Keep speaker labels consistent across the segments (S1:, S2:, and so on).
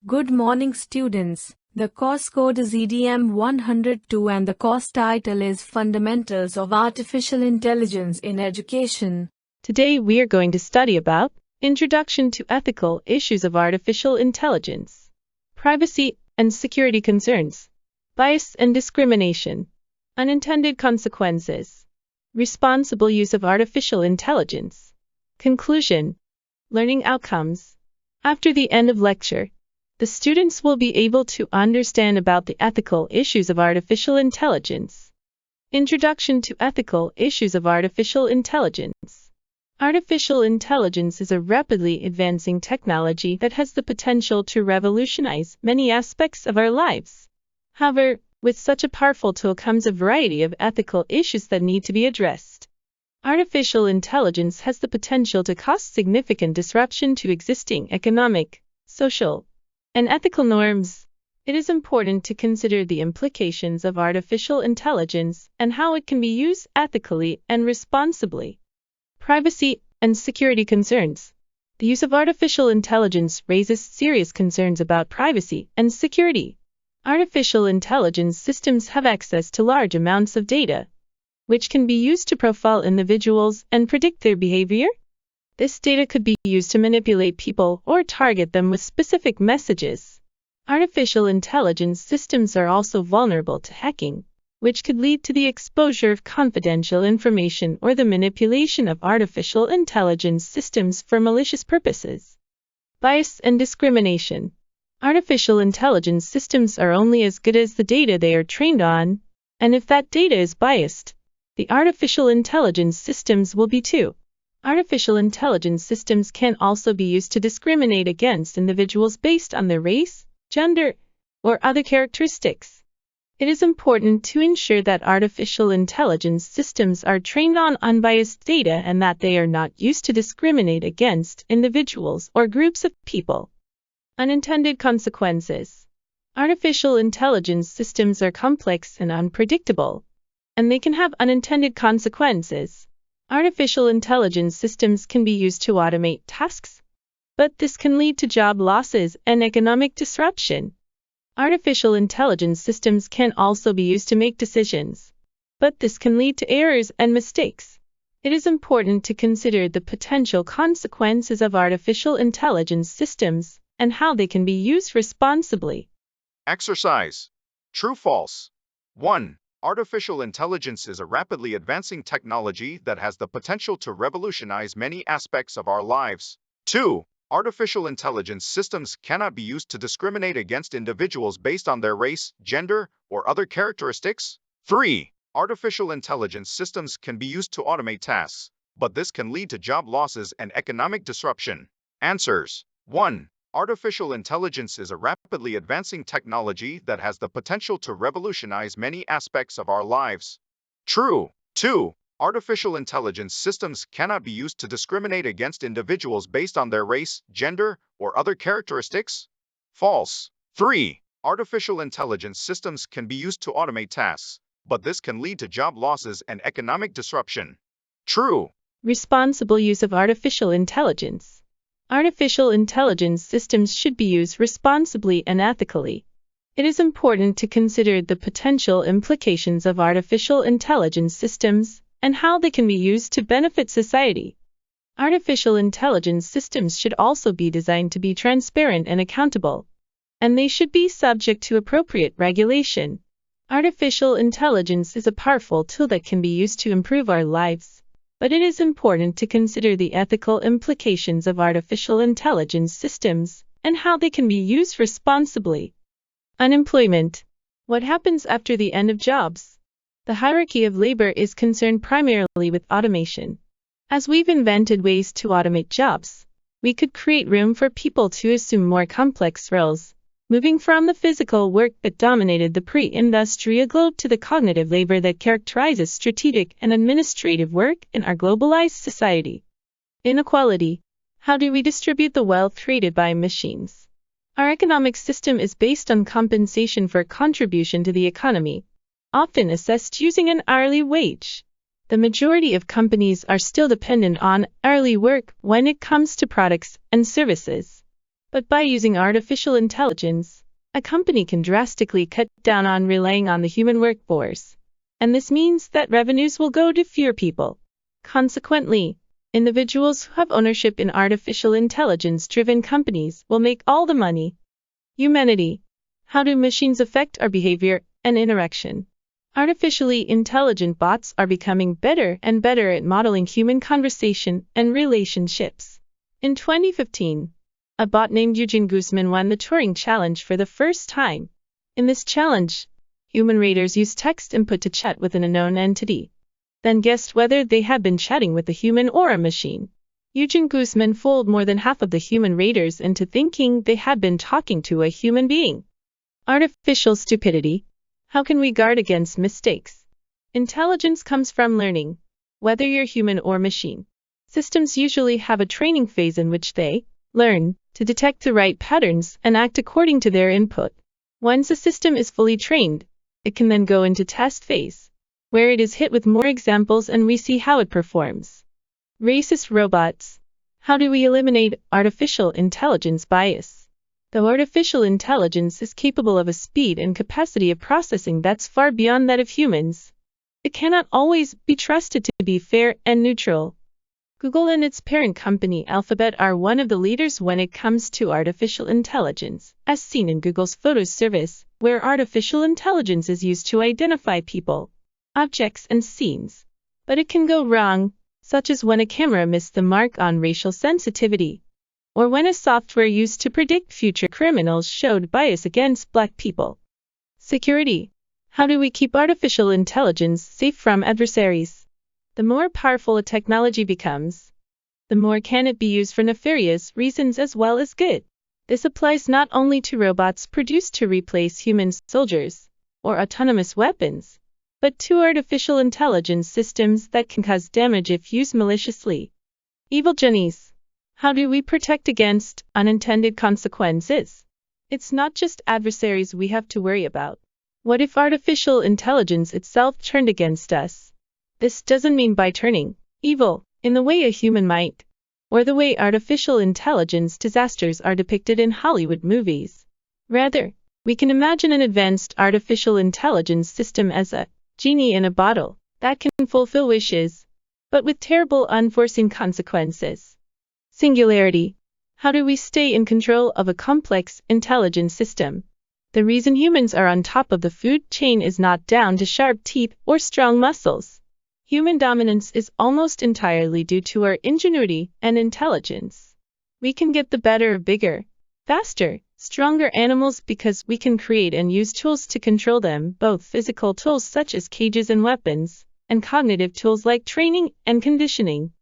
S1: Good morning, students. The course code is EDM 102 and the course title is Fundamentals of Artificial Intelligence in Education.
S2: Today we are going to study about Introduction to Ethical Issues of Artificial Intelligence, Privacy and Security Concerns, Bias and Discrimination, Unintended Consequences, Responsible Use of Artificial Intelligence. Conclusion: Learning Outcomes. After the end of lecture, the students will be able to understand about the ethical issues of artificial intelligence. Introduction to Ethical Issues of Artificial Intelligence. Artificial intelligence is a rapidly advancing technology that has the potential to revolutionize many aspects of our lives. However, with such a powerful tool comes a variety of ethical issues that need to be addressed. Artificial intelligence has the potential to cause significant disruption to existing economic, social, and ethical norms. It is important to consider the implications of artificial intelligence and how it can be used ethically and responsibly. Privacy and security concerns. The use of artificial intelligence raises serious concerns about privacy and security. Artificial intelligence systems have access to large amounts of data, which can be used to profile individuals and predict their behavior. This data could be used to manipulate people or target them with specific messages. Artificial intelligence systems are also vulnerable to hacking, which could lead to the exposure of confidential information or the manipulation of artificial intelligence systems for malicious purposes. Bias and discrimination. Artificial intelligence systems are only as good as the data they are trained on, and if that data is biased, the artificial intelligence systems will be too. Artificial intelligence systems can also be used to discriminate against individuals based on their race, gender, or other characteristics. It is important to ensure that artificial intelligence systems are trained on unbiased data and that they are not used to discriminate against individuals or groups of people. Unintended consequences. Artificial intelligence systems are complex and unpredictable, and they can have unintended consequences. Artificial intelligence systems can be used to automate tasks, but this can lead to job losses and economic disruption. Artificial intelligence systems can also be used to make decisions, but this can lead to errors and mistakes. It is important to consider the potential consequences of artificial intelligence systems and how they can be used responsibly.
S3: Exercise. True/false. 1. Artificial intelligence is a rapidly advancing technology that has the potential to revolutionize many aspects of our lives. 2. Artificial intelligence systems cannot be used to discriminate against individuals based on their race, gender, or other characteristics. 3. Artificial intelligence systems can be used to automate tasks, but this can lead to job losses and economic disruption. Answers. 1. Artificial intelligence is a rapidly advancing technology that has the potential to revolutionize many aspects of our lives. True. 2. Artificial intelligence systems cannot be used to discriminate against individuals based on their race, gender, or other characteristics. False. 3. Artificial intelligence systems can be used to automate tasks, but this can lead to job losses and economic disruption. True.
S2: Responsible use of artificial intelligence. Artificial intelligence systems should be used responsibly and ethically. It is important to consider the potential implications of artificial intelligence systems and how they can be used to benefit society. Artificial intelligence systems should also be designed to be transparent and accountable, and they should be subject to appropriate regulation. Artificial intelligence is a powerful tool that can be used to improve our lives, but it is important to consider the ethical implications of artificial intelligence systems and how they can be used responsibly. Unemployment. What happens after the end of jobs? The hierarchy of labor is concerned primarily with automation. As we've invented ways to automate jobs, we could create room for people to assume more complex roles, moving from the physical work that dominated the pre-industrial globe to the cognitive labor that characterizes strategic and administrative work in our globalized society. Inequality. How do we distribute the wealth created by machines? Our economic system is based on compensation for contribution to the economy, often assessed using an hourly wage. The majority of companies are still dependent on hourly work when it comes to products and services. But by using artificial intelligence, a company can drastically cut down on relying on the human workforce. And this means that revenues will go to fewer people. Consequently, individuals who have ownership in artificial intelligence-driven companies will make all the money. Humanity. How do machines affect our behavior and interaction? Artificially intelligent bots are becoming better and better at modeling human conversation and relationships. In 2015, a bot named Eugene Guzman won the Turing Challenge for the first time. In this challenge, human raters used text input to chat with an unknown entity, then guessed whether they had been chatting with a human or a machine. Eugene Guzman fooled more than half of the human raters into thinking they had been talking to a human being. Artificial stupidity. How can we guard against mistakes? Intelligence comes from learning, whether you're human or machine. Systems usually have a training phase in which they learn to detect the right patterns and act according to their input. Once a system is fully trained, it can then go into test phase, where it is hit with more examples and we see how it performs. Racist robots. How do we eliminate artificial intelligence bias? Though artificial intelligence is capable of a speed and capacity of processing that's far beyond that of humans, it cannot always be trusted to be fair and neutral. Google and its parent company Alphabet are one of the leaders when it comes to artificial intelligence, as seen in Google's Photos service, where artificial intelligence is used to identify people, objects, and scenes. But it can go wrong, such as when a camera missed the mark on racial sensitivity, or when a software used to predict future criminals showed bias against Black people. Security. How do we keep artificial intelligence safe from adversaries? The more powerful a technology becomes, the more can it be used for nefarious reasons as well as good. This applies not only to robots produced to replace human soldiers or autonomous weapons, but to artificial intelligence systems that can cause damage if used maliciously. Evil genies. How do we protect against unintended consequences? It's not just adversaries we have to worry about. What if artificial intelligence itself turned against us? This doesn't mean by turning evil in the way a human might, or the way artificial intelligence disasters are depicted in Hollywood movies. Rather, we can imagine an advanced artificial intelligence system as a genie in a bottle that can fulfill wishes, but with terrible unforeseen consequences. Singularity. How do we stay in control of a complex intelligence system? The reason humans are on top of the food chain is not down to sharp teeth or strong muscles. Human dominance is almost entirely due to our ingenuity and intelligence. We can get the better of bigger, faster, stronger animals because we can create and use tools to control them, both physical tools such as cages and weapons, and cognitive tools like training and conditioning.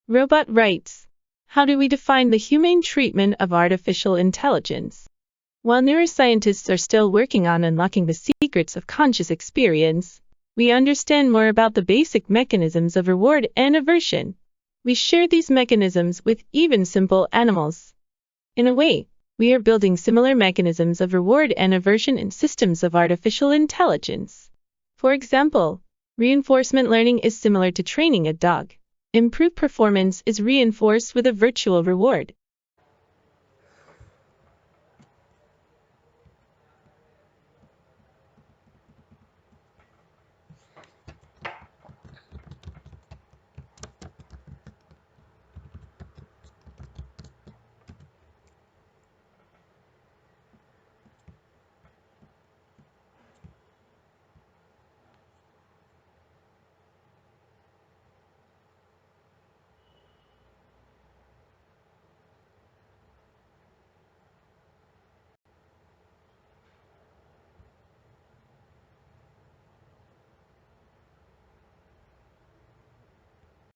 S2: Robot rights. How do we define the humane treatment of artificial intelligence? While neuroscientists are still working on unlocking the secrets of conscious experience, we understand more about the basic mechanisms of reward and aversion. We share these mechanisms with even simple animals. In a way, we are building similar mechanisms of reward and aversion in systems of artificial intelligence. For example, reinforcement learning is similar to training a dog. Improved performance is reinforced with a virtual reward.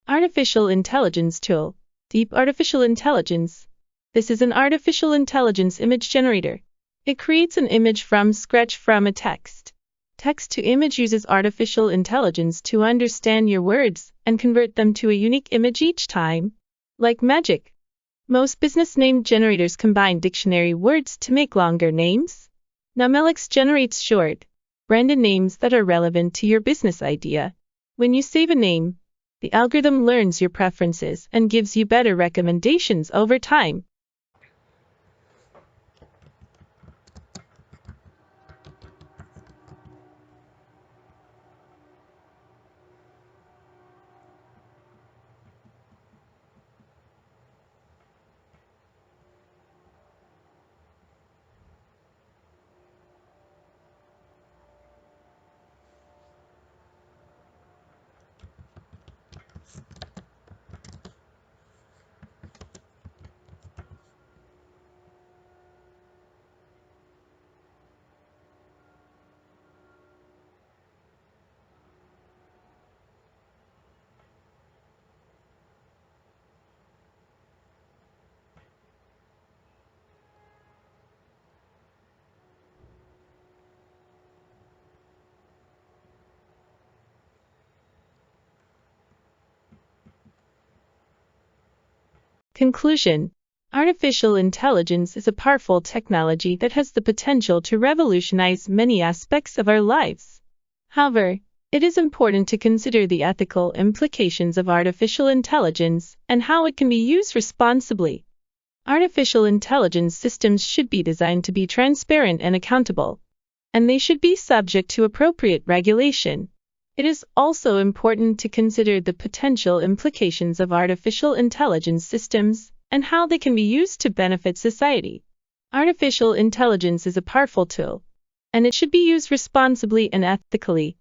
S2: Artificial intelligence tool. Deep artificial intelligence. This is an artificial intelligence image generator. It creates an image from scratch from a text. Text-to-image uses artificial intelligence to understand your words and convert them to a unique image each time. Like magic. Most business name generators combine dictionary words to make longer names. Numelyx generates short, branded names that are relevant to your business idea. When you save a name, the algorithm learns your preferences and gives you better recommendations over time. Conclusion: artificial intelligence is a powerful technology that has the potential to revolutionize many aspects of our lives. However, it is important to consider the ethical implications of artificial intelligence and how it can be used responsibly. Artificial intelligence systems should be designed to be transparent and accountable, and they should be subject to appropriate regulation. It is also important to consider the potential implications of artificial intelligence systems and how they can be used to benefit society. Artificial intelligence is a powerful tool, and it should be used responsibly and ethically.